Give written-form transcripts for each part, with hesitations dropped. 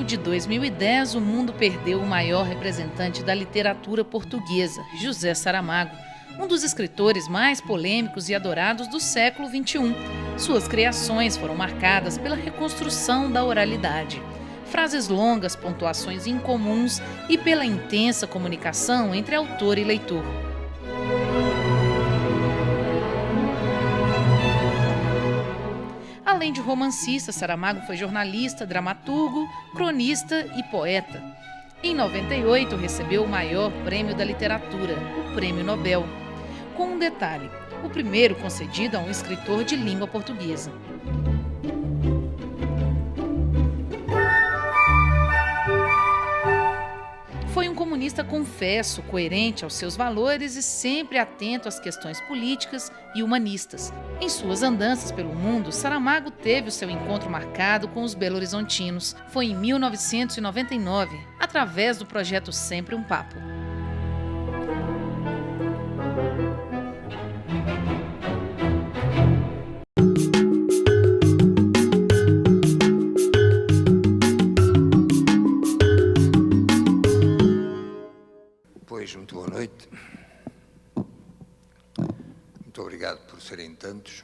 de 2010, o mundo perdeu o maior representante da literatura portuguesa, José Saramago, um dos escritores mais polêmicos e adorados do século XXI. Suas criações foram marcadas pela reconstrução da oralidade, frases longas, pontuações incomuns e pela intensa comunicação entre autor e leitor. Além de romancista, Saramago foi jornalista, dramaturgo, cronista e poeta. Em 98, recebeu o maior prêmio da literatura, o Prêmio Nobel. Com um detalhe, o primeiro concedido a um escritor de língua portuguesa. Foi um comunista confesso, coerente aos seus valores e sempre atento às questões políticas e humanistas. Em suas andanças pelo mundo, Saramago teve o seu encontro marcado com os belo-horizontinos. Foi em 1999, através do projeto Sempre um Papo. Pois, muito boa noite. Muito obrigado por serem tantos.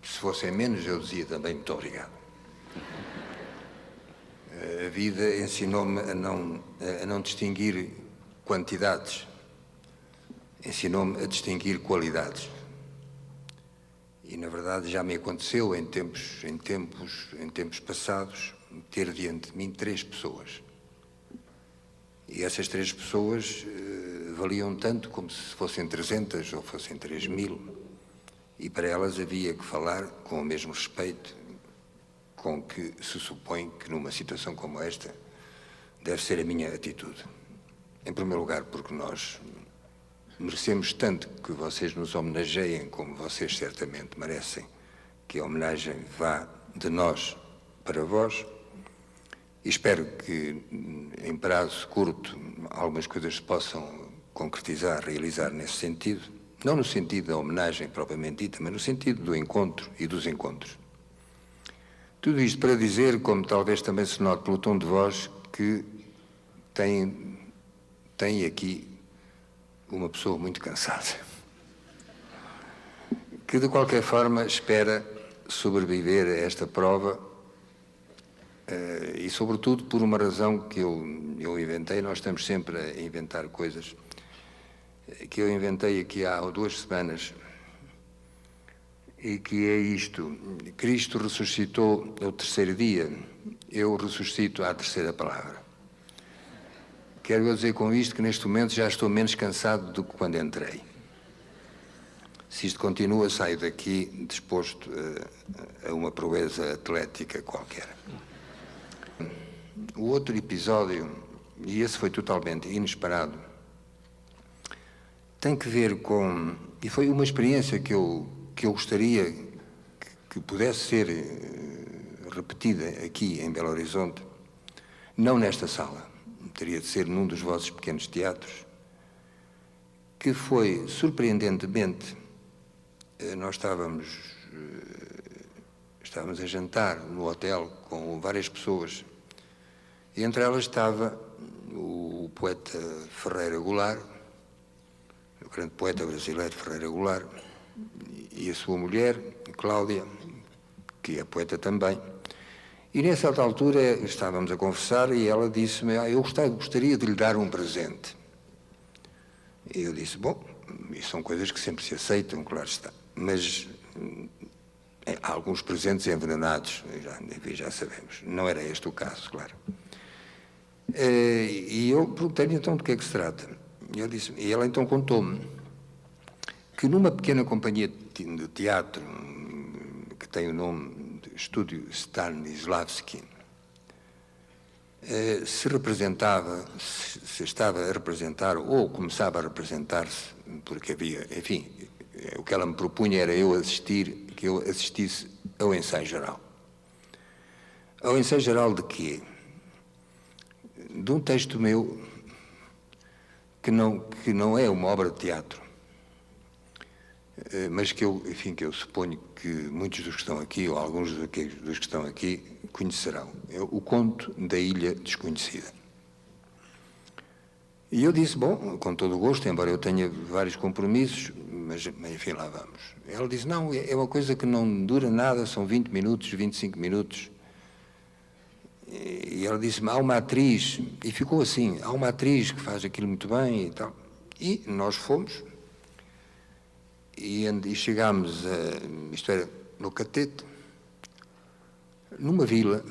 Se fossem menos, eu dizia também muito obrigado. A vida ensinou-me a não distinguir quantidades. Ensinou-me a distinguir qualidades. E, na verdade, já me aconteceu em tempos passados ter diante de mim 3 pessoas. E essas 3 pessoas valiam tanto como se fossem 300 ou fossem 3.000. E para elas havia que falar com o mesmo respeito com que se supõe que numa situação como esta deve ser a minha atitude. Em primeiro lugar, porque nós merecemos tanto que vocês nos homenageiem como vocês certamente merecem que a homenagem vá de nós para vós. E espero que, em prazo curto, algumas coisas se possam concretizar, realizar nesse sentido. Não no sentido da homenagem propriamente dita, mas no sentido do encontro e dos encontros. Tudo isto para dizer, como talvez também se note pelo tom de voz, que tem aqui uma pessoa muito cansada, que de qualquer forma espera sobreviver a esta prova. E sobretudo por uma razão que eu inventei. Nós estamos sempre a inventar coisas que eu inventei aqui há 2 semanas, e que é isto: Cristo ressuscitou ao 3º dia, eu ressuscito à 3ª palavra. Quero eu dizer com isto que neste momento já estou menos cansado do que quando entrei. Se isto continua, saio daqui disposto a uma proeza atlética qualquer. O outro episódio, e esse foi totalmente inesperado, tem que ver com, e foi uma experiência que eu gostaria que pudesse ser repetida aqui em Belo Horizonte, não nesta sala, teria de ser num dos vossos pequenos teatros, que foi, surpreendentemente, nós estávamos a jantar no hotel com várias pessoas, e entre elas estava o poeta Ferreira Goulart, o grande poeta brasileiro Ferreira Goulart, e a sua mulher, Cláudia, que é poeta também. E nessa altura estávamos a conversar e ela disse-me: eu gostaria de lhe dar um presente. E eu disse: bom, isso são coisas que sempre se aceitam, claro está, mas há alguns presentes envenenados, já sabemos. Não era este o caso, claro. E eu perguntei-lhe então de que é que se trata. E ela então contou-me que numa pequena companhia de teatro, que tem o nome de Estúdio Stanislavski, se estava a representar, ou começava a representar-se, porque havia, enfim, o que ela me propunha era que eu assistisse ao ensaio geral. Ao ensaio geral de quê? De um texto meu que não é uma obra de teatro, mas que eu suponho que muitos dos que estão aqui, ou alguns dos que estão aqui, conhecerão. É o Conto da Ilha Desconhecida. E eu disse, bom, com todo o gosto, embora eu tenha vários compromissos, mas enfim, lá vamos. Ela disse, não, é uma coisa que não dura nada, são 20 minutos, 25 minutos. E ela disse-me, há uma atriz, e ficou assim, há uma atriz que faz aquilo muito bem e tal. E nós fomos, e chegámos, isto era no Catete, numa vila,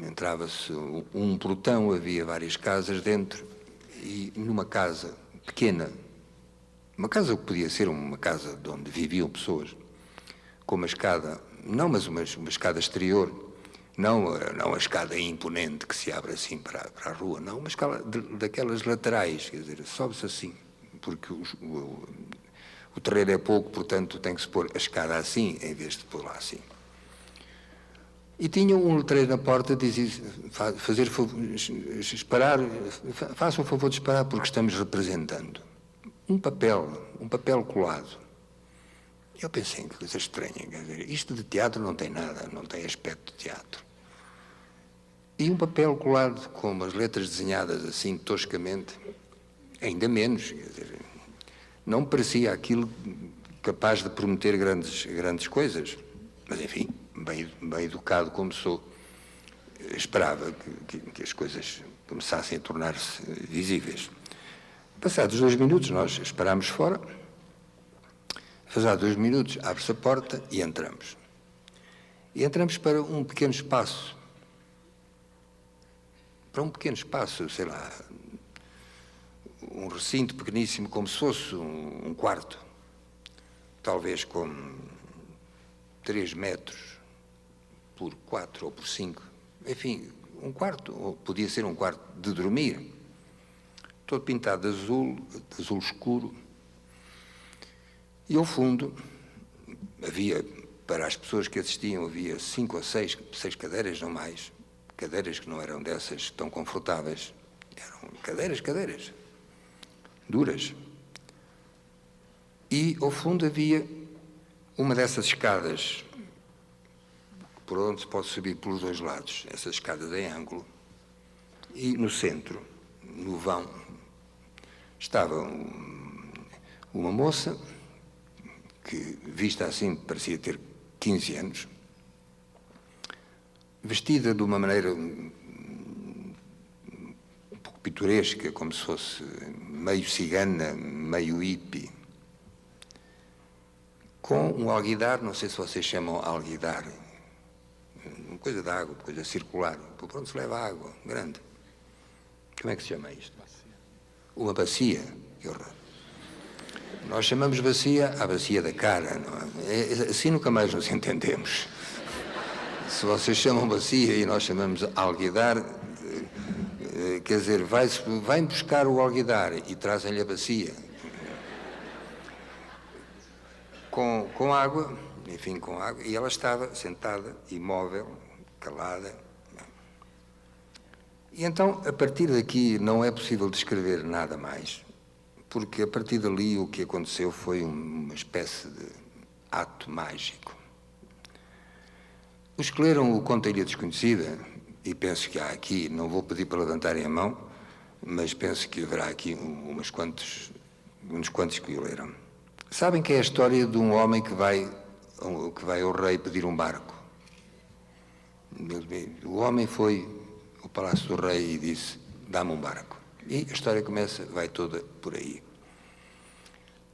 entrava-se um portão, havia várias casas dentro, e numa casa pequena, uma casa que podia ser uma casa de onde viviam pessoas, com uma escada, não, mas uma escada exterior, não a escada imponente que se abre assim para a rua, não, uma escada daquelas laterais, quer dizer, sobe-se assim, porque o terreiro é pouco, portanto tem que se pôr a escada assim, em vez de pôr lá assim. E tinha um letreiro na porta, dizia, faça um favor de esperar, porque estamos representando um papel colado. Eu pensei em coisa estranha, quer dizer, isto de teatro não tem nada, não tem aspecto de teatro. E um papel colado com umas letras desenhadas assim toscamente, ainda menos, quer dizer, não parecia aquilo capaz de prometer grandes coisas, mas enfim, bem educado como sou, esperava que as coisas começassem a tornar-se visíveis. Passados 2 minutos, nós esperámos fora. Passados 2 minutos, abre-se a porta e entramos. E entramos para um pequeno espaço. Sei lá, um recinto pequeníssimo, como se fosse um quarto, talvez com 3 metros por 4 ou por 5, enfim, um quarto, ou podia ser um quarto de dormir, todo pintado de azul escuro, e ao fundo havia, para as pessoas que assistiam, havia 5 ou 6 cadeiras, não mais, cadeiras que não eram dessas tão confortáveis, eram cadeiras, duras. E ao fundo havia uma dessas escadas, por onde se pode subir pelos 2 lados, essas escadas em ângulo, e no centro, no vão, estava uma moça, que, vista assim, parecia ter 15 anos, vestida de uma maneira um pouco pitoresca, como se fosse meio cigana, meio hippie, com um alguidar, não sei se vocês chamam alguidar, uma coisa de água, coisa circular, por onde se leva água, grande. Como é que se chama isto? Uma bacia, que horror. Nós chamamos bacia a bacia da cara, não é? Assim nunca mais nos entendemos. Se vocês chamam bacia e nós chamamos alguidar, quer dizer, vai buscar o alguidar e trazem-lhe a bacia. Com água, enfim, com água, e ela estava sentada, imóvel, calada. E então, a partir daqui, não é possível descrever nada mais, porque a partir dali o que aconteceu foi uma espécie de ato mágico. Os que leram o Conto da Ilha Desconhecida, e penso que há aqui, não vou pedir para levantarem a mão, mas penso que haverá aqui uns quantos que o leram. Sabem que é a história de um homem que vai ao rei pedir um barco. O homem foi ao palácio do rei e disse, dá-me um barco. E a história vai toda por aí.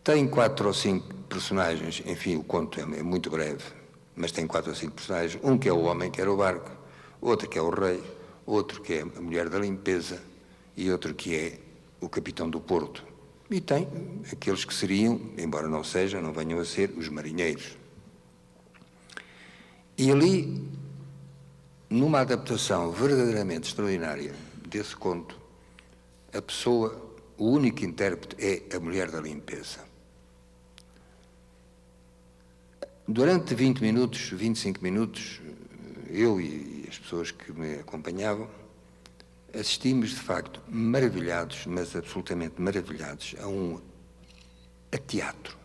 Tem 4 ou 5 personagens, enfim, o conto é muito breve, mas tem 4 ou 5 personagens, um que é o homem que era o barco, outro que é o rei, outro que é a mulher da limpeza e outro que é o capitão do porto. E tem aqueles que seriam, embora não venham a ser, os marinheiros. E ali, numa adaptação verdadeiramente extraordinária desse conto, o único intérprete é a mulher da limpeza. Durante 20 minutos, 25 minutos, eu e as pessoas que me acompanhavam, assistimos, de facto, maravilhados, mas absolutamente maravilhados, a teatro,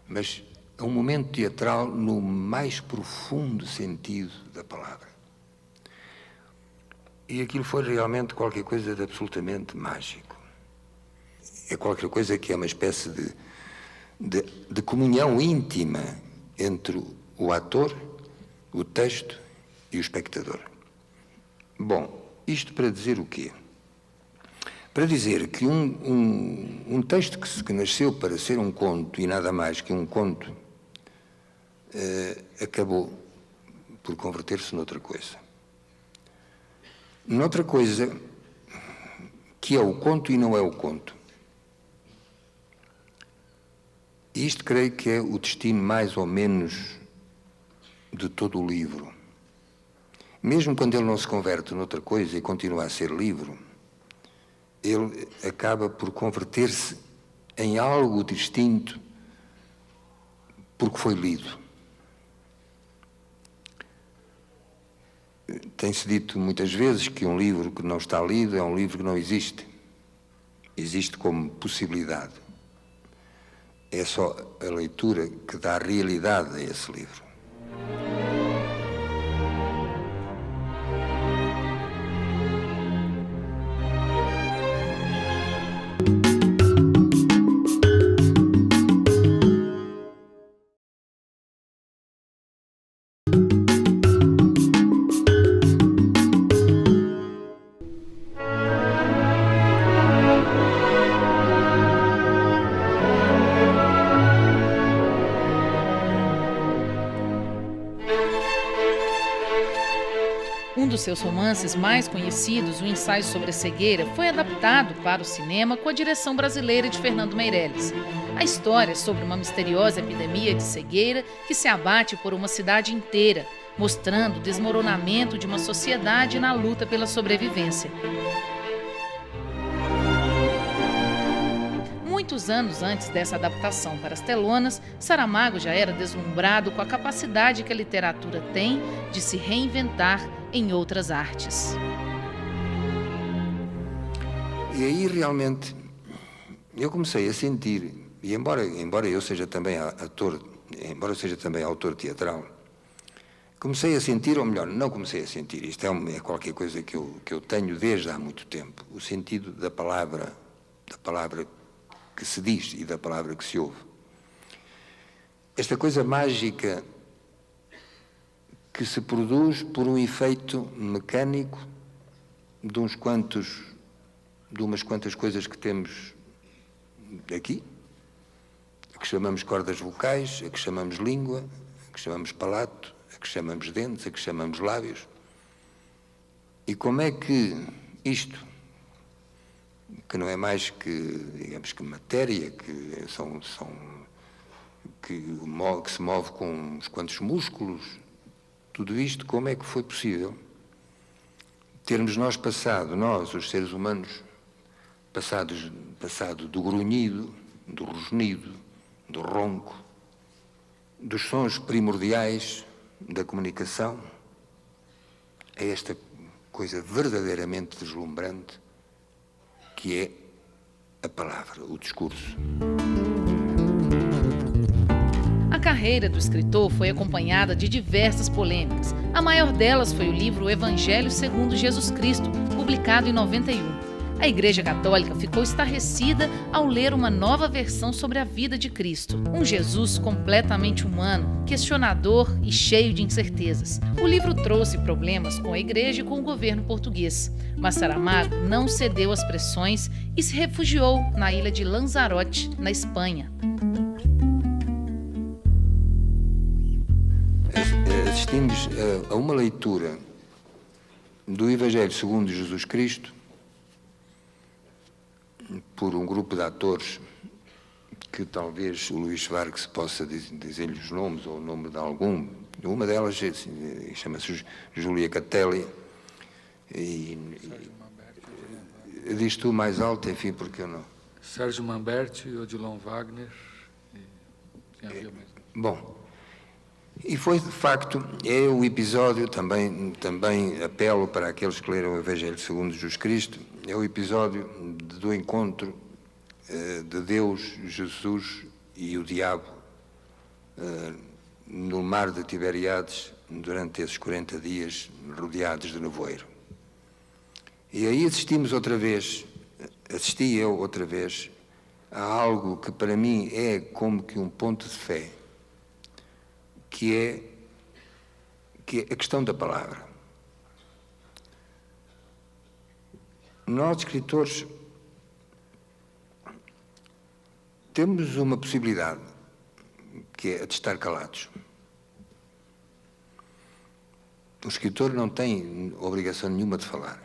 mas a um momento teatral no mais profundo sentido da palavra. E aquilo foi realmente qualquer coisa de absolutamente mágico. É qualquer coisa que é uma espécie de comunhão íntima entre o ator, o texto e o espectador. Bom, isto para dizer o quê? Para dizer que um texto que nasceu para ser um conto e nada mais que um conto, acabou por converter-se noutra coisa. Noutra coisa que é o conto e não é o conto. E isto creio que é o destino mais ou menos de todo o livro. Mesmo quando ele não se converte noutra coisa e continua a ser livro, ele acaba por converter-se em algo distinto porque foi lido. Tem-se dito muitas vezes que um livro que não está lido é um livro que não existe. Existe como possibilidade. É só a leitura que dá realidade a esse livro. Um dos seus romances mais conhecidos, O Ensaio sobre a Cegueira, foi adaptado para o cinema com a direção brasileira de Fernando Meirelles. A história é sobre uma misteriosa epidemia de cegueira que se abate por uma cidade inteira, mostrando o desmoronamento de uma sociedade na luta pela sobrevivência. Muitos anos antes dessa adaptação para as telonas, Saramago já era deslumbrado com a capacidade que a literatura tem de se reinventar em outras artes. E aí realmente eu comecei a sentir, e embora eu seja também ator, embora eu seja também autor teatral, comecei a sentir, ou melhor, não comecei a sentir, isto é qualquer coisa que eu tenho desde há muito tempo, o sentido da palavra que se diz e da palavra que se ouve. Esta coisa mágica que se produz por um efeito mecânico de umas quantas coisas que temos aqui, a que chamamos cordas vocais, a que chamamos língua, a que chamamos palato, a que chamamos dentes, a que chamamos lábios. E como é que isto, que não é mais que, digamos, que matéria, que se move com uns quantos músculos, tudo isto, como é que foi possível termos nós, os seres humanos, passado do grunhido, do rosnido, do ronco, dos sons primordiais da comunicação, a esta coisa verdadeiramente deslumbrante que é a palavra, o discurso. A carreira do escritor foi acompanhada de diversas polêmicas. A maior delas foi o livro O Evangelho segundo Jesus Cristo, publicado em 91. A Igreja Católica ficou estarrecida ao ler uma nova versão sobre a vida de Cristo. Um Jesus completamente humano, questionador e cheio de incertezas. O livro trouxe problemas com a Igreja e com o governo português. Mas Saramago não cedeu às pressões e se refugiou na ilha de Lanzarote, na Espanha. Assistimos a uma leitura do Evangelho segundo Jesus Cristo por um grupo de atores que talvez o Luís Vargas possa dizer-lhe os nomes ou o nome de algum. Uma delas chama-se Júlia Catelli. Diz tu mais alto, enfim, porque eu não... Sérgio Mamberti, Odilon Wagner. Bom, e foi, de facto, é o episódio, também apelo para aqueles que leram o Evangelho segundo Jesus Cristo, é o episódio do encontro de Deus, Jesus e o diabo no mar de Tiberíades durante esses 40 dias rodeados de nevoeiro. E aí assisti eu outra vez a algo que para mim é como que um ponto de fé, que é a questão da palavra. Nós, escritores, temos uma possibilidade, que é a de estar calados. O escritor não tem obrigação nenhuma de falar.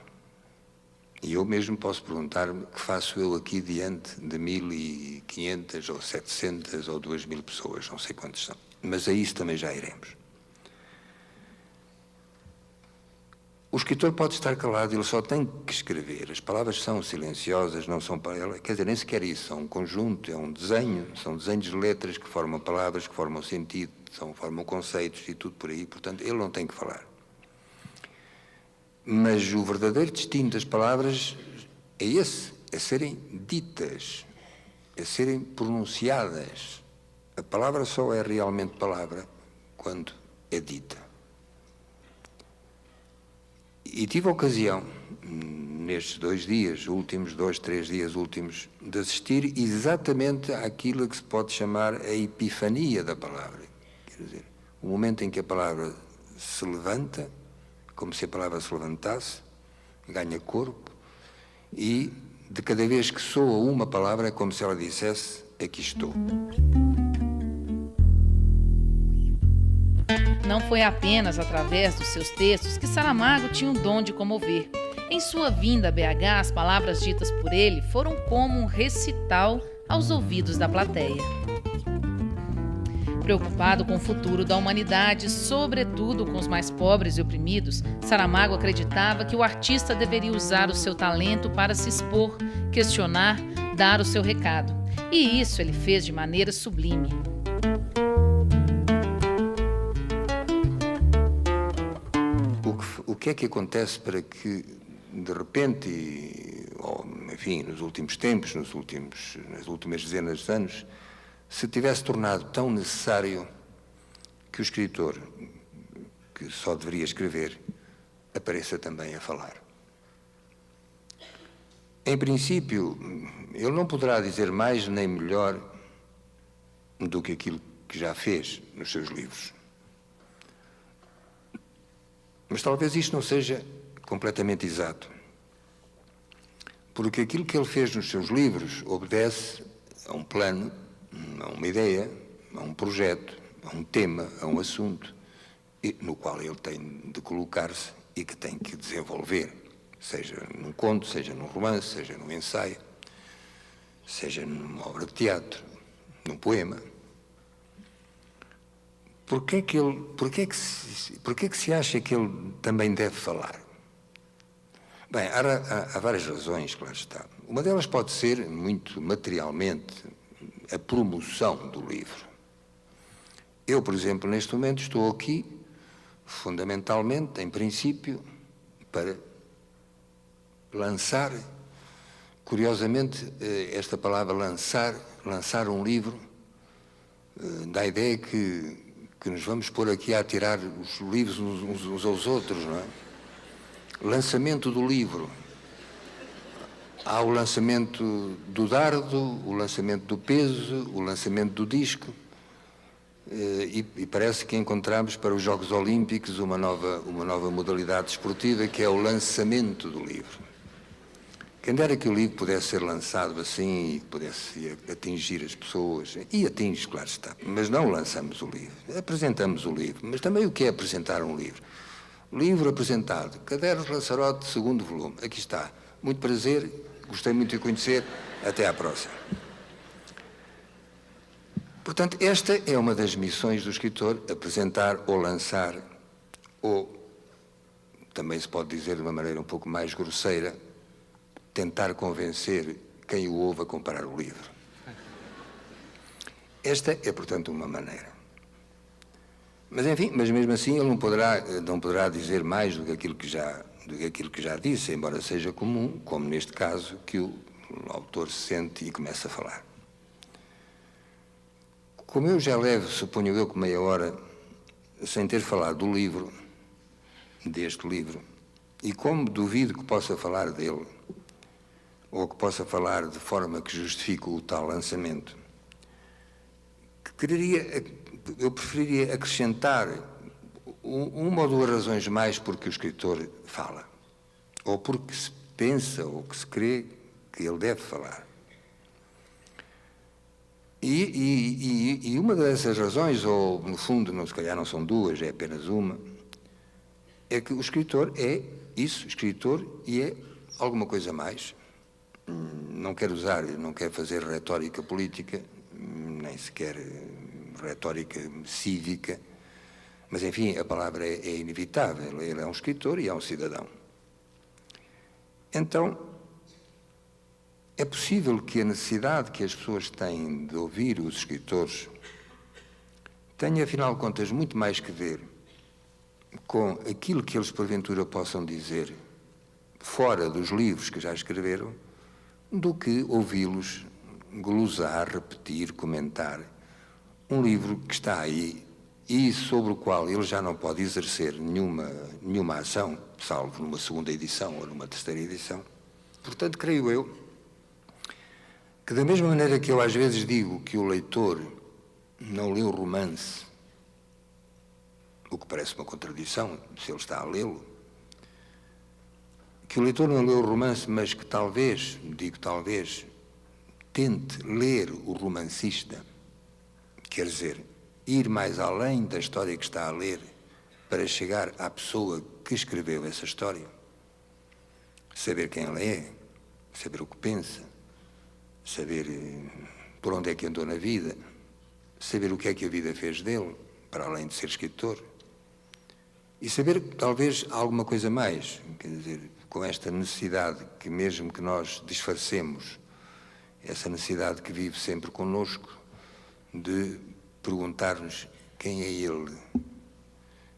E eu mesmo posso perguntar-me o que faço eu aqui diante de 1.500 ou 700 ou 2.000 pessoas, não sei quantos são. Mas a isso também já iremos. O escritor pode estar calado, ele só tem que escrever. As palavras são silenciosas, não são para ele, quer dizer, nem sequer isso, são um conjunto, é um desenho, são desenhos de letras que formam palavras, que formam sentido, formam conceitos e tudo por aí, portanto, ele não tem que falar. Mas o verdadeiro destino das palavras é esse, é serem ditas, é serem pronunciadas. A palavra só é realmente palavra quando é dita. E tive a ocasião, nestes 2 dias, últimos 2, 3 dias últimos, de assistir exatamente àquilo que se pode chamar a epifania da palavra. Quer dizer, o momento em que a palavra se levanta, como se a palavra se levantasse, ganha corpo, e de cada vez que soa uma palavra é como se ela dissesse: aqui estou. Não foi apenas através dos seus textos que Saramago tinha um dom de comover. Em sua vinda a BH, as palavras ditas por ele foram como um recital aos ouvidos da plateia. Preocupado com o futuro da humanidade, sobretudo com os mais pobres e oprimidos, Saramago acreditava que o artista deveria usar o seu talento para se expor, questionar, dar o seu recado. E isso ele fez de maneira sublime. O que é que acontece para que, de repente, ou, enfim, nos últimos tempos, nas últimas dezenas de anos, se tivesse tornado tão necessário que o escritor, que só deveria escrever, apareça também a falar? Em princípio, ele não poderá dizer mais nem melhor do que aquilo que já fez nos seus livros. Mas talvez isto não seja completamente exato, porque aquilo que ele fez nos seus livros obedece a um plano, a uma ideia, a um projeto, a um tema, a um assunto, no qual ele tem de colocar-se e que tem que desenvolver, seja num conto, seja num romance, seja num ensaio, seja numa obra de teatro, num poema. Porquê que se acha que ele também deve falar? Bem, há várias razões, claro está. Uma delas pode ser, muito materialmente, a promoção do livro. Eu, por exemplo, neste momento estou aqui, fundamentalmente, em princípio, para lançar, curiosamente, esta palavra lançar um livro, dá a ideia que nos vamos pôr aqui a atirar os livros uns aos outros, não é? Lançamento do livro. Há o lançamento do dardo, o lançamento do peso, o lançamento do disco, e parece que encontramos para os Jogos Olímpicos uma nova modalidade desportiva, que é o lançamento do livro. Quem dera que o livro pudesse ser lançado assim e pudesse atingir as pessoas, e atinge, claro está, mas não lançamos o livro, apresentamos o livro. Mas também o que é apresentar um livro? Livro apresentado, Cadernos Lanzarote, 2º volume, aqui está. Muito prazer, gostei muito de conhecer, até à próxima. Portanto, esta é uma das missões do escritor, apresentar ou lançar, ou, também se pode dizer de uma maneira um pouco mais grosseira, tentar convencer quem o ouve a comprar o livro. Esta é, portanto, uma maneira. Mas, enfim, mas mesmo assim ele não poderá dizer mais do que aquilo que já disse, embora seja comum, como neste caso, que o autor se sente e começa a falar. Como eu já levo, suponho eu, que meia hora sem ter falado do livro, deste livro, E como duvido que possa falar dele, ou que possa falar de forma que justifique o tal lançamento, eu preferiria acrescentar uma ou duas razões mais porque o escritor fala, ou porque se pensa ou que se crê que ele deve falar. E uma dessas razões, ou no fundo, se calhar não são duas, é apenas uma, é que o escritor é isso, escritor, e é alguma coisa mais. Não quero fazer retórica política, nem sequer retórica cívica, mas enfim, a palavra é inevitável. Ele é um escritor e é um cidadão. Então, é possível que a necessidade que as pessoas têm de ouvir os escritores tenha, afinal de contas, muito mais que ver com aquilo que eles porventura possam dizer fora dos livros que já escreveram, do que ouvi-los glosar, repetir, comentar um livro que está aí e sobre o qual ele já não pode exercer nenhuma ação, salvo numa segunda edição ou numa terceira edição. Portanto, creio eu que, da mesma maneira que eu às vezes digo que o leitor não lê o romance, o que parece uma contradição, se ele está a lê-lo, que o leitor não lê o romance, mas que talvez, digo talvez, tente ler o romancista, quer dizer, ir mais além da história que está a ler para chegar à pessoa que escreveu essa história, saber quem ela é, saber o que pensa, saber por onde é que andou na vida, saber o que é que a vida fez dele, para além de ser escritor, e saber talvez alguma coisa mais, quer dizer, com esta necessidade que mesmo que nós disfarcemos, essa necessidade que vive sempre connosco, de perguntar-nos quem é ele.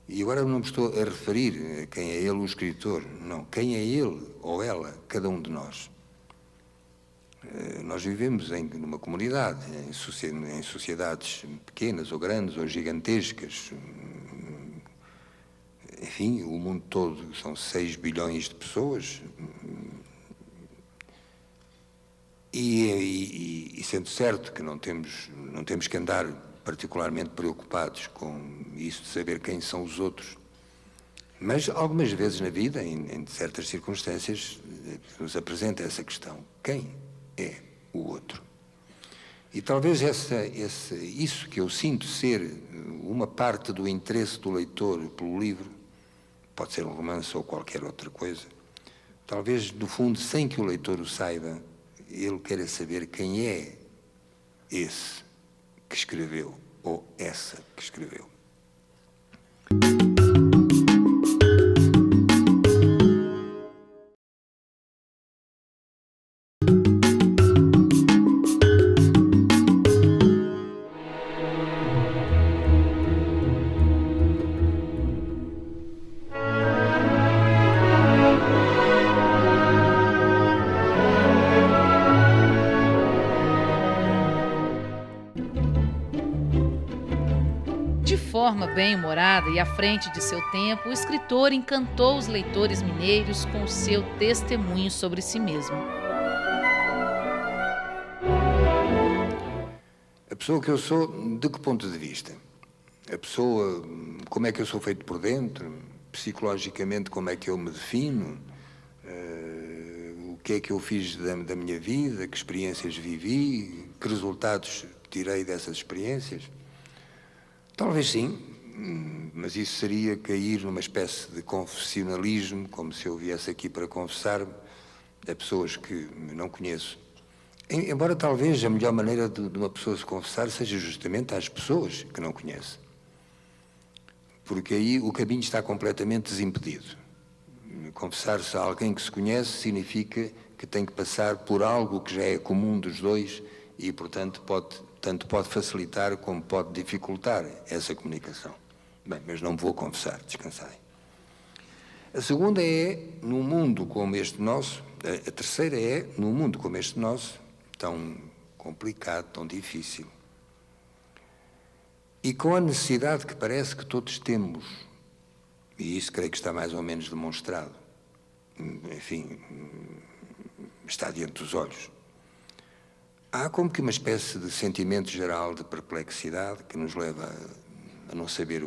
E agora não me estou a referir a quem é ele o escritor, não, quem é ele ou ela, cada um de nós. Nós vivemos numa comunidade, em sociedades pequenas ou grandes ou gigantescas. Enfim, o mundo todo são 6 bilhões de pessoas. E sendo certo que não temos que andar particularmente preocupados com isso de saber quem são os outros, mas algumas vezes na vida, em certas circunstâncias, nos apresenta essa questão: quem é o outro? E talvez isso que eu sinto ser uma parte do interesse do leitor pelo livro, pode ser um romance ou qualquer outra coisa, talvez, no fundo, sem que o leitor o saiba, ele queira saber quem é esse que escreveu ou essa que escreveu. De forma bem-humorada e à frente de seu tempo, o escritor encantou os leitores mineiros com o seu testemunho sobre si mesmo. A pessoa que eu sou, de que ponto de vista? A pessoa, como é que eu sou feito por dentro? Psicologicamente, como é que eu me defino? O que é que eu fiz da minha vida? Que experiências vivi? Que resultados tirei dessas experiências? Talvez sim, mas isso seria cair numa espécie de confessionalismo, como se eu viesse aqui para confessar-me a pessoas que não conheço. Embora talvez a melhor maneira de uma pessoa se confessar seja justamente às pessoas que não conhece. Porque aí o caminho está completamente desimpedido. Confessar-se a alguém que se conhece significa que tem que passar por algo que já é comum dos dois e, portanto, tanto pode facilitar como pode dificultar essa comunicação. Bem, mas não me vou confessar, descansai. A segunda é, num mundo como este nosso, a terceira é, num mundo como este nosso, tão complicado, tão difícil, e com a necessidade que parece que todos temos, e isso creio que está mais ou menos demonstrado, enfim, está diante dos olhos. Há como que uma espécie de sentimento geral de perplexidade que nos leva a não saber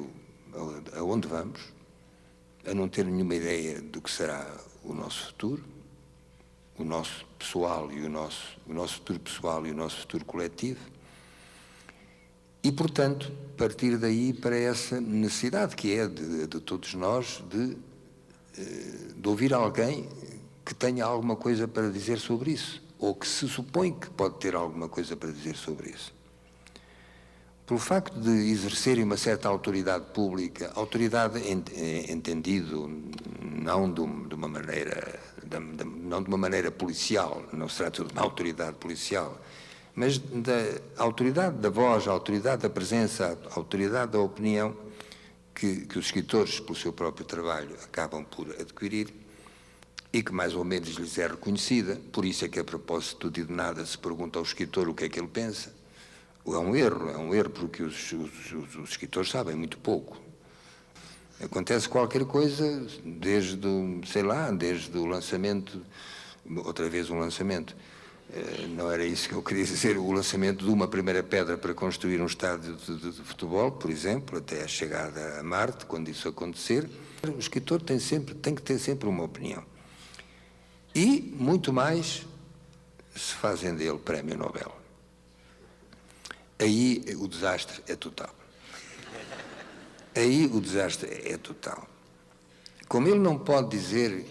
aonde vamos, a não ter nenhuma ideia do que será o nosso futuro, o nosso pessoal e o nosso futuro pessoal e o nosso futuro coletivo. E, portanto, partir daí para essa necessidade que é de todos nós de ouvir alguém que tenha alguma coisa para dizer sobre isso, ou que se supõe que pode ter alguma coisa para dizer sobre isso. Pelo facto de exercerem uma certa autoridade pública, autoridade entendido não de uma maneira policial, não se trata de uma autoridade policial, mas da autoridade da voz, a autoridade da presença, a autoridade da opinião que os escritores, pelo seu próprio trabalho, acabam por adquirir e que mais ou menos lhes é reconhecida. Por isso é que, a propósito de nada, se pergunta ao escritor o que é que ele pensa. É um erro porque os escritores sabem muito pouco. Acontece qualquer coisa desde o lançamento, outra vez um lançamento, não era isso que eu queria dizer, o lançamento de uma primeira pedra para construir um estádio de futebol, por exemplo, até a chegada a Marte, quando isso acontecer. O escritor tem que ter sempre uma opinião. E, muito mais, se fazem dele prémio Nobel. Aí o desastre é total. Aí o desastre é total. Como ele não pode dizer,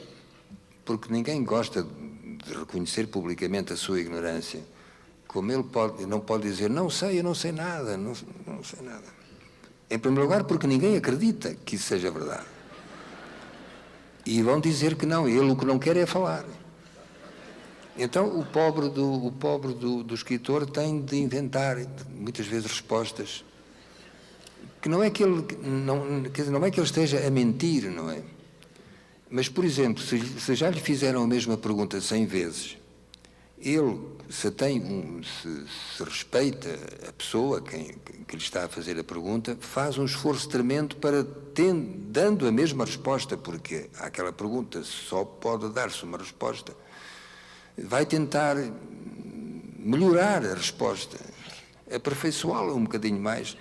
porque ninguém gosta de reconhecer publicamente a sua ignorância, como ele não pode dizer, eu não sei nada, não sei nada. Em primeiro lugar, porque ninguém acredita que isso seja verdade. E vão dizer que não, ele o que não quer é falar. Então o pobre do escritor tem de inventar, muitas vezes, respostas que não é que ele não é que ele esteja a mentir, não é? Mas, por exemplo, se já lhe fizeram a mesma pergunta 100 vezes, ele, se respeita a pessoa que lhe está a fazer a pergunta, faz um esforço tremendo para, dando a mesma resposta, porque àquela pergunta só pode dar-se uma resposta, vai tentar melhorar a resposta, aperfeiçoá-la um bocadinho mais,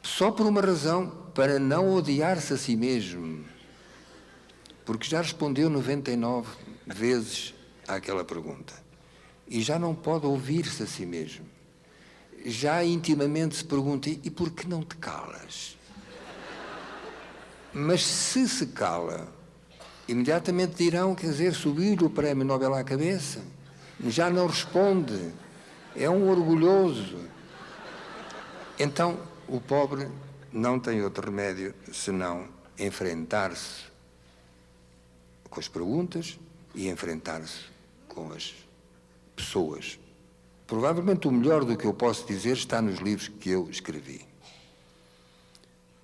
só por uma razão, para não odiar-se a si mesmo, porque já respondeu 99 vezes àquela pergunta e já não pode ouvir-se a si mesmo. Já intimamente se pergunta, e por que não te calas? Mas se cala, imediatamente dirão, quer dizer, subiu-lhe o prémio Nobel à cabeça, já não responde, é um orgulhoso. Então, o pobre não tem outro remédio senão enfrentar-se com as perguntas e enfrentar-se com as pessoas. Provavelmente o melhor do que eu posso dizer está nos livros que eu escrevi.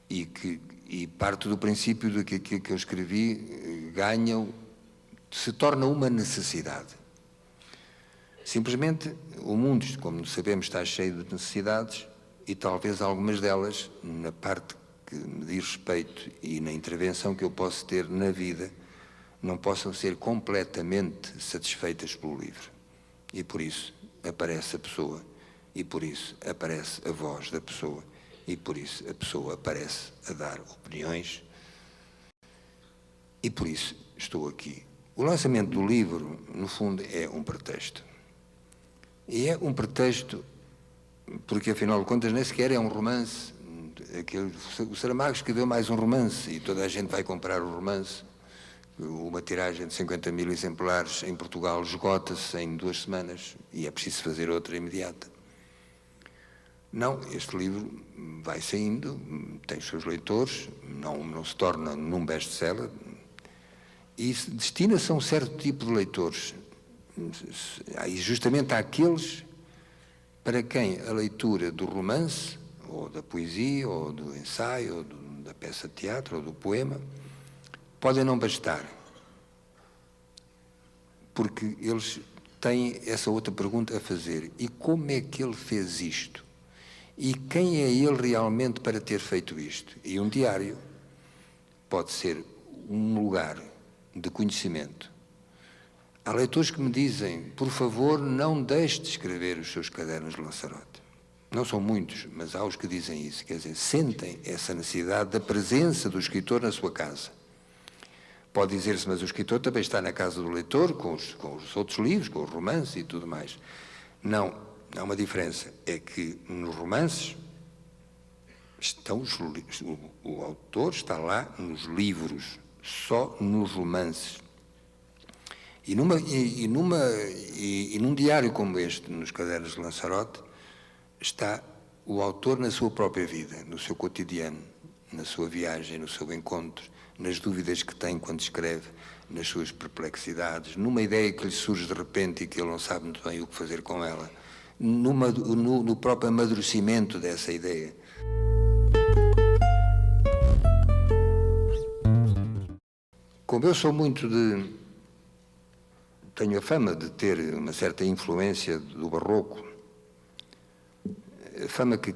E parto do princípio de que aquilo que eu escrevi se torna uma necessidade. Simplesmente o mundo, como sabemos, está cheio de necessidades e talvez algumas delas, na parte que me diz respeito e na intervenção que eu posso ter na vida, não possam ser completamente satisfeitas pelo livro. E por isso aparece a pessoa, e por isso aparece a voz da pessoa, e por isso a pessoa aparece a dar opiniões, e por isso estou aqui. O lançamento do livro, no fundo, é um pretexto. E é um pretexto porque, afinal de contas, nem sequer é um romance. O Saramago escreveu mais um romance e toda a gente vai comprar o romance. Uma tiragem de 50 mil exemplares em Portugal esgota-se em 2 semanas e é preciso fazer outra imediata. Não, este livro vai saindo, tem os seus leitores, não se torna num best-seller e destina-se a um certo tipo de leitores, e justamente àqueles para quem a leitura do romance, ou da poesia, ou do ensaio, ou da peça de teatro, ou do poema, podem não bastar, porque eles têm essa outra pergunta a fazer. E como é que ele fez isto? E quem é ele realmente para ter feito isto? E um diário pode ser um lugar de conhecimento. Há leitores que me dizem, por favor, não deixe de escrever os seus cadernos de Lanzarote. Não são muitos, mas há os que dizem isso, quer dizer, sentem essa necessidade da presença do escritor na sua casa. Pode dizer-se, mas o escritor também está na casa do leitor, com os outros livros, com os romances e tudo mais. Não, há uma diferença, é que nos romances estão o autor está lá nos livros, só nos romances. E num diário como este, nos Cadernos de Lanzarote, está o autor na sua própria vida, no seu cotidiano, na sua viagem, no seu encontro, nas dúvidas que tem quando escreve, nas suas perplexidades, numa ideia que lhe surge de repente e que ele não sabe muito bem o que fazer com ela, no próprio amadurecimento dessa ideia. Como eu sou muito tenho a fama de ter uma certa influência do barroco, a fama que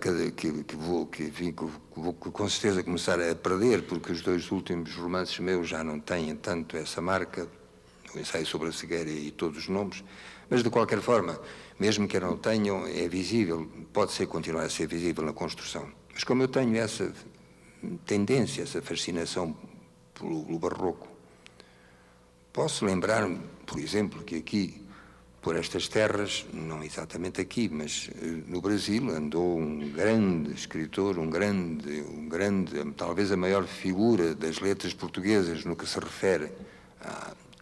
vou com certeza começar a perder, porque os dois últimos romances meus já não têm tanto essa marca, o Ensaio sobre a Cegueira e todos os nomes, mas de qualquer forma, mesmo que não tenham, é visível, continuar a ser visível na construção. Mas como eu tenho essa tendência, essa fascinação pelo barroco, posso lembrar-me, por exemplo, que aqui, por estas terras, não exatamente aqui, mas no Brasil, andou um grande escritor, talvez a maior figura das letras portuguesas no que se refere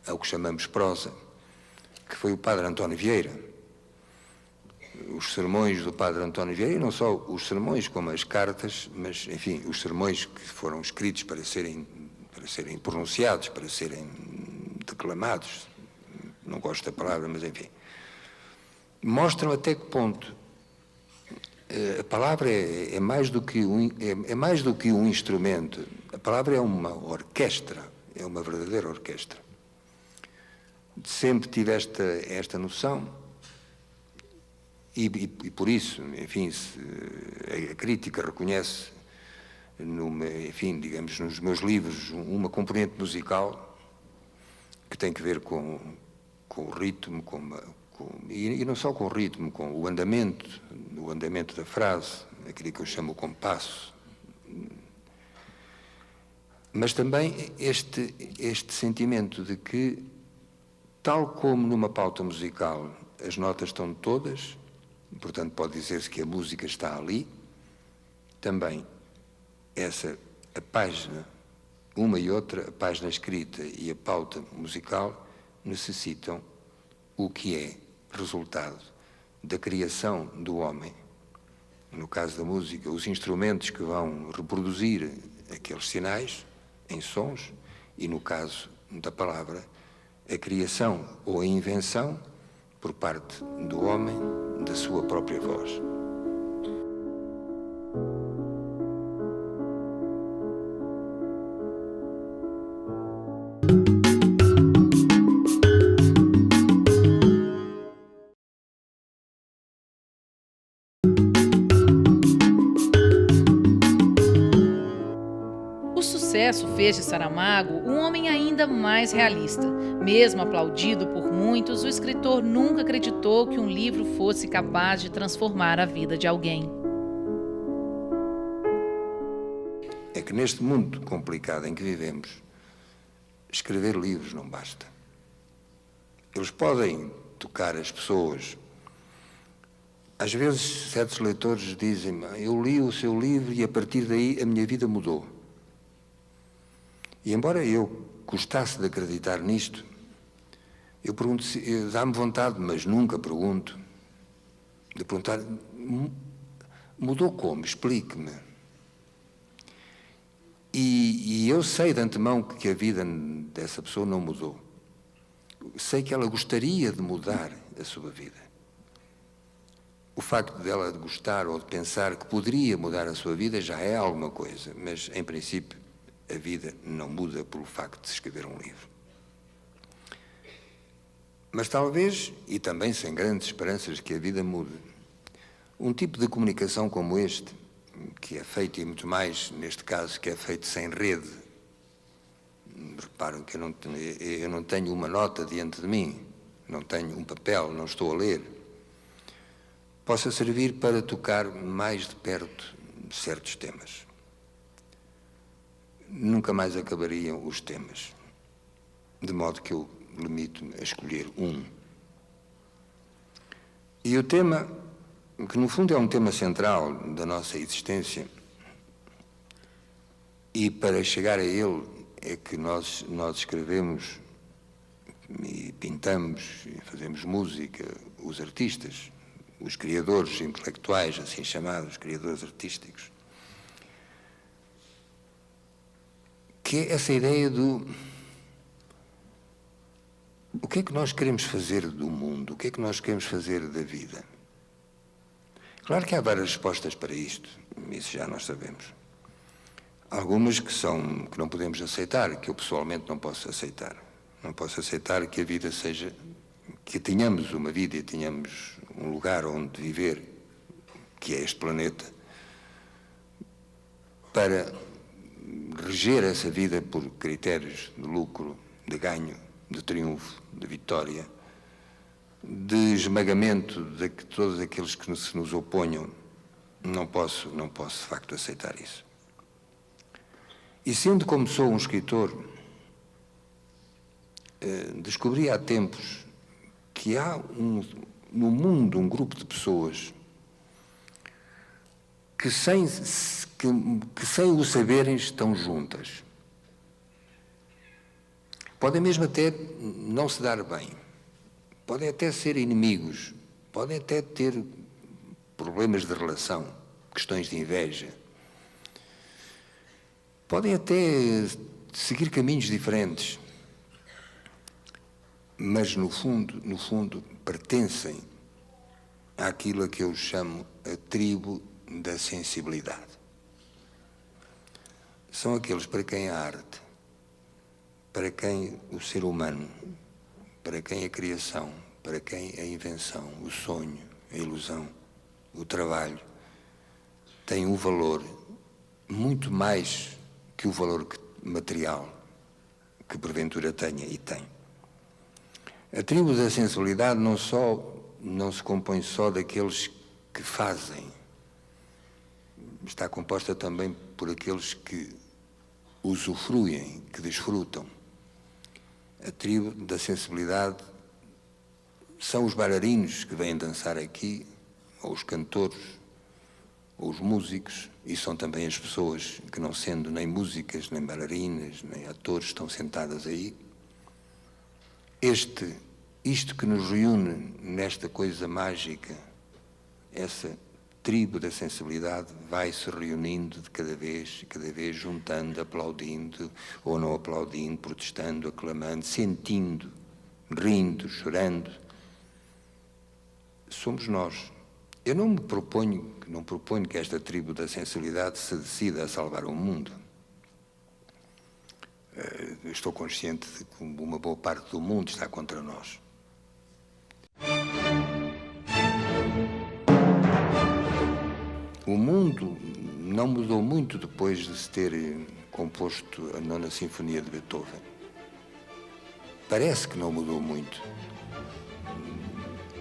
ao que chamamos prosa, que foi o Padre António Vieira. Os sermões do Padre António Vieira, e não só os sermões como as cartas, mas, enfim, os sermões que foram escritos para serem pronunciados, para serem declamados, não gosto da palavra, mas enfim, mostram até que ponto a palavra é mais do que um instrumento. A palavra é uma orquestra, é uma verdadeira orquestra. Sempre tive esta noção e por isso, enfim, a crítica reconhece, digamos, nos meus livros, uma componente musical que tem que ver com o ritmo, e não só com o ritmo, com o andamento da frase, aquilo que eu chamo o compasso. Mas também este sentimento de que, tal como numa pauta musical, as notas estão todas, portanto pode dizer-se que a música está ali, também a página, uma e outra, a página escrita e a pauta musical, necessitam o que é resultado da criação do homem. No caso da música, os instrumentos que vão reproduzir aqueles sinais em sons, e no caso da palavra, a criação ou a invenção por parte do homem da sua própria voz. O sucesso fez de Saramago um homem ainda mais realista. Mesmo aplaudido por muitos, o escritor nunca acreditou que um livro fosse capaz de transformar a vida de alguém. É que neste mundo complicado em que vivemos, escrever livros não basta. Eles podem tocar as pessoas. Às vezes, certos leitores dizem-me: eu li o seu livro e a partir daí a minha vida mudou. E embora eu gostasse de acreditar nisto, eu pergunto, dá-me vontade, mas nunca pergunto, de perguntar: mudou como? Explique-me. E eu sei de antemão que a vida dessa pessoa não mudou. Sei que ela gostaria de mudar a sua vida. O facto dela de gostar ou de pensar que poderia mudar a sua vida já é alguma coisa, mas, em princípio, a vida não muda pelo facto de se escrever um livro. Mas talvez, e também sem grandes esperanças que a vida mude, um tipo de comunicação como este, que é feito, e muito mais neste caso, que é feito sem rede, reparam que eu não tenho uma nota diante de mim, não tenho um papel, não estou a ler, possa servir para tocar mais de perto certos temas. Nunca mais acabariam os temas, de modo que eu limito-me a escolher um. E o tema, que no fundo é um tema central da nossa existência, e para chegar a ele é que nós escrevemos e pintamos e fazemos música, os artistas, os criadores intelectuais, assim chamados, criadores artísticos, que é essa ideia do o que é que nós queremos fazer do mundo, o que é que nós queremos fazer da vida. Claro que há várias respostas para isto, isso já nós sabemos. Algumas que não podemos aceitar, que eu pessoalmente não posso aceitar. Não posso aceitar que a vida seja, que tenhamos uma vida e tenhamos um lugar onde viver, que é este planeta, para reger essa vida por critérios de lucro, de ganho, de triunfo, de vitória, de esmagamento de todos aqueles que se nos oponham. Não posso de facto aceitar isso. E sendo como sou um escritor, descobri há tempos que há no mundo um grupo de pessoas que sem o saberem estão juntas. Podem mesmo até não se dar bem, podem até ser inimigos, podem até ter problemas de relação, questões de inveja, podem até seguir caminhos diferentes, mas no fundo pertencem àquilo a que eu chamo a tribo da sensibilidade. São aqueles para quem a arte, para quem o ser humano, para quem a criação, para quem a invenção, o sonho, a ilusão, o trabalho, tem um valor muito mais que o valor material que porventura tenha e tem. A tribo da sensibilidade não se compõe só daqueles que fazem, está composta também por aqueles que usufruem, que desfrutam. A tribo da sensibilidade são os bailarinos que vêm dançar aqui, ou os cantores, ou os músicos, e são também as pessoas que, não sendo nem músicas, nem bailarinas, nem atores, estão sentadas aí. Isto que nos reúne nesta coisa mágica, essa tribo da sensibilidade vai se reunindo de cada vez, juntando, aplaudindo ou não aplaudindo, protestando, aclamando, sentindo, rindo, chorando. Somos nós. Eu não proponho que esta tribo da sensibilidade se decida a salvar o mundo. Estou consciente de que uma boa parte do mundo está contra nós. O mundo não mudou muito depois de se ter composto a Nona Sinfonia de Beethoven. Parece que não mudou muito.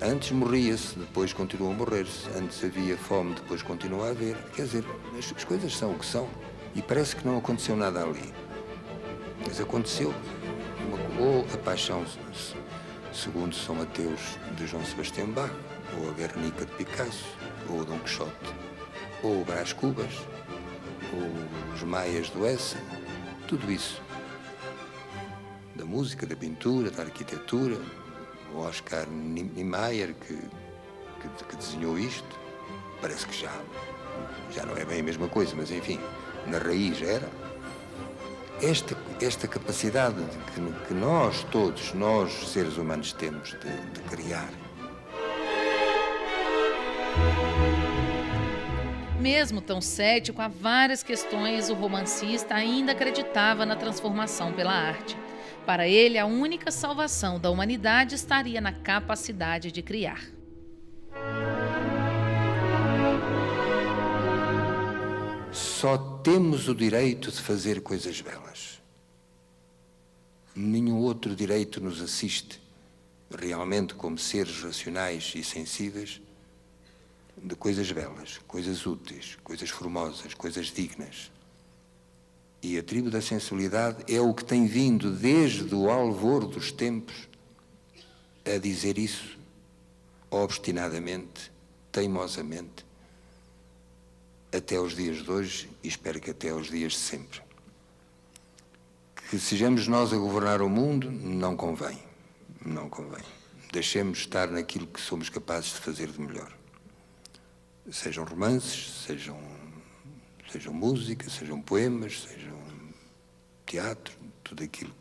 Antes morria-se, depois continua a morrer-se. Antes havia fome, depois continua a haver. Quer dizer, as coisas são o que são. E parece que não aconteceu nada ali. Mas aconteceu. Ou a Paixão segundo São Mateus de João Sebastião Bach, ou a Guernica de Picasso, ou o Dom Quixote, ou o Brás Cubas, ou os Maias do Essa, tudo isso. Da música, da pintura, da arquitetura, o Oscar Niemeyer que desenhou isto, parece que já não é bem a mesma coisa, mas enfim, na raiz era. Esta capacidade que nós todos, nós seres humanos temos de criar. Mesmo tão cético a várias questões, o romancista ainda acreditava na transformação pela arte. Para ele, a única salvação da humanidade estaria na capacidade de criar. Só temos o direito de fazer coisas belas. nenhum outro direito nos assiste, realmente como seres racionais e sensíveis, de coisas belas, coisas úteis, coisas formosas, coisas dignas. E a tribo da sensibilidade é o que tem vindo desde o alvor dos tempos a dizer isso obstinadamente, teimosamente, até aos dias de hoje e espero que até aos dias de sempre. Que sejamos nós a governar o mundo não convém, não convém. Deixemos estar naquilo que somos capazes de fazer de melhor. Sejam romances, sejam música, sejam poemas, sejam teatro, tudo aquilo.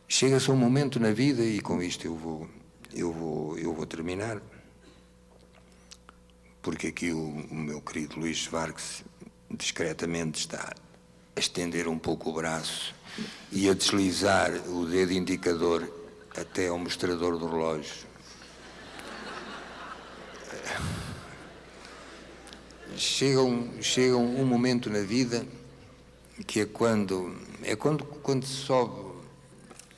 Chega-se um momento na vida, e com isto eu vou terminar, porque aqui o meu querido Luís Vargas discretamente está a estender um pouco o braço e a deslizar o dedo indicador até ao mostrador do relógio. Chega um momento na vida que é quando se sobe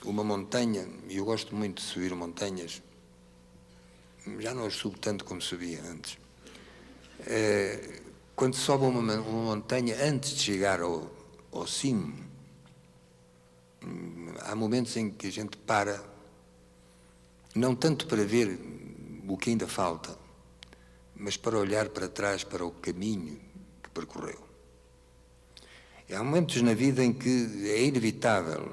uma montanha, e eu gosto muito de subir montanhas, já não as subo tanto como subia antes. Quando se sobe uma montanha, antes de chegar ao cimo, há momentos em que a gente para, não tanto para ver o que ainda falta, mas para olhar para trás, para o caminho que percorreu. E há momentos na vida em que é inevitável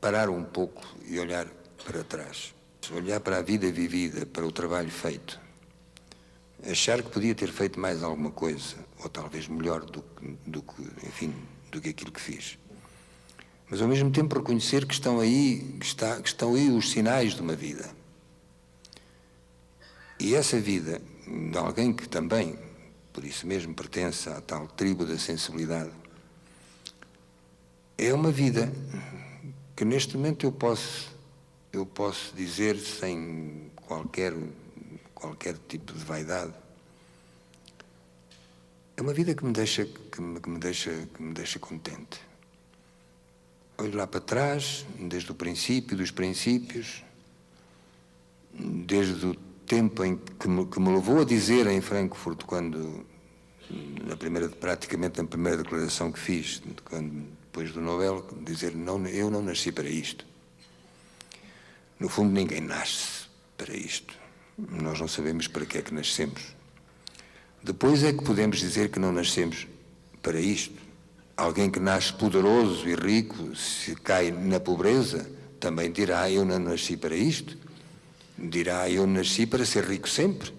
parar um pouco e olhar para trás, olhar para a vida vivida, para o trabalho feito, achar que podia ter feito mais alguma coisa, ou talvez melhor do que aquilo que fiz. Mas ao mesmo tempo reconhecer que estão aí os sinais de uma vida. E essa vida de alguém que também, por isso mesmo, pertence à tal tribo da sensibilidade, é uma vida que neste momento eu posso dizer sem qualquer tipo de vaidade, é uma vida que me deixa contente. Olho lá para trás, desde o princípio dos princípios, desde o tempo em que me levou a dizer em Frankfurt, praticamente na primeira declaração que fiz, depois do Nobel, dizer, eu não nasci para isto. No fundo, ninguém nasce para isto. Nós não sabemos para que é que nascemos. Depois é que podemos dizer que não nascemos para isto. Alguém que nasce poderoso e rico, se cai na pobreza, também dirá, eu não nasci para isto. Dirá, eu nasci para ser rico sempre.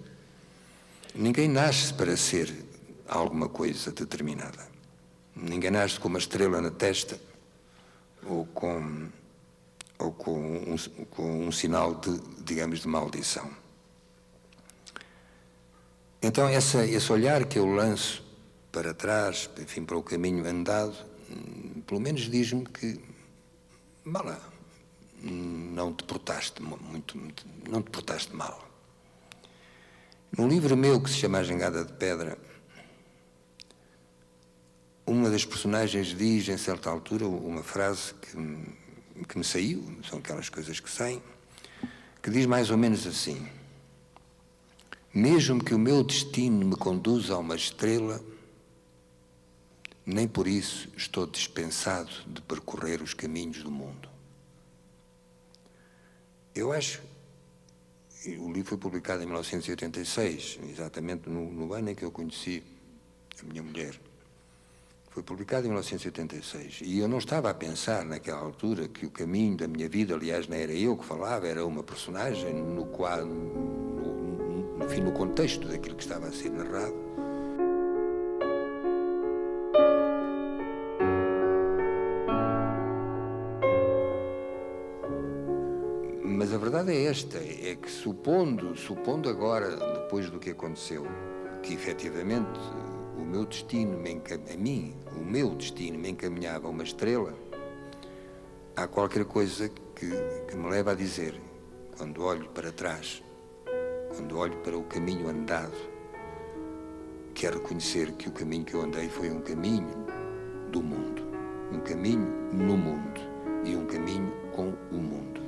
Ninguém nasce para ser alguma coisa determinada. Ninguém nasce com uma estrela na testa ou com um sinal de maldição. Então, esse olhar que eu lanço para trás, enfim, para o caminho andado, pelo menos diz-me que, não te portaste não te portaste mal. Num livro meu que se chama A Jangada de Pedra, uma das personagens diz, em certa altura, uma frase que me saiu, são aquelas coisas que saem, que diz mais ou menos assim: mesmo que o meu destino me conduza a uma estrela, nem por isso estou dispensado de percorrer os caminhos do mundo. Eu acho, o livro foi publicado em 1986, exatamente no ano em que eu conheci a minha mulher. Foi publicado em 1986 e eu não estava a pensar naquela altura que o caminho da minha vida, aliás, não era eu que falava, era uma personagem no contexto daquilo que estava a ser narrado. Mas a verdade é esta, é que supondo agora, depois do que aconteceu, que efetivamente o meu destino me encaminhava a uma estrela, há qualquer coisa que me leva a dizer, quando olho para trás, quando olho para o caminho andado, quero reconhecer que o caminho que eu andei foi um caminho do mundo, um caminho no mundo e um caminho com o mundo.